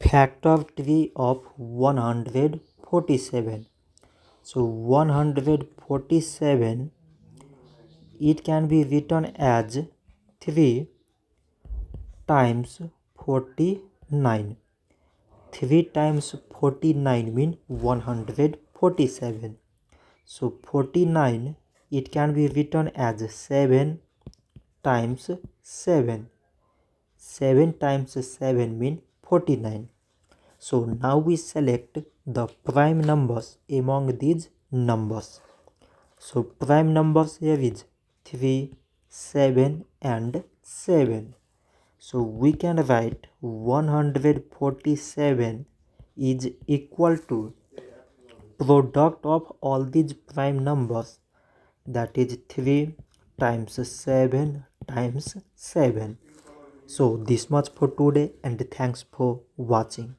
Factor tree of 147. So 147, it can be written as 3 times 49. 3 times 49 means 147. So 49, it can be written as 7 times 7. 7 times 7 means 49. So now we select the prime numbers among these numbers. So prime numbers here is 3, 7 and 7. So we can write 147 is equal to product of all these prime numbers, that is 3 times 7 times 7. So this much for today, and thanks for watching.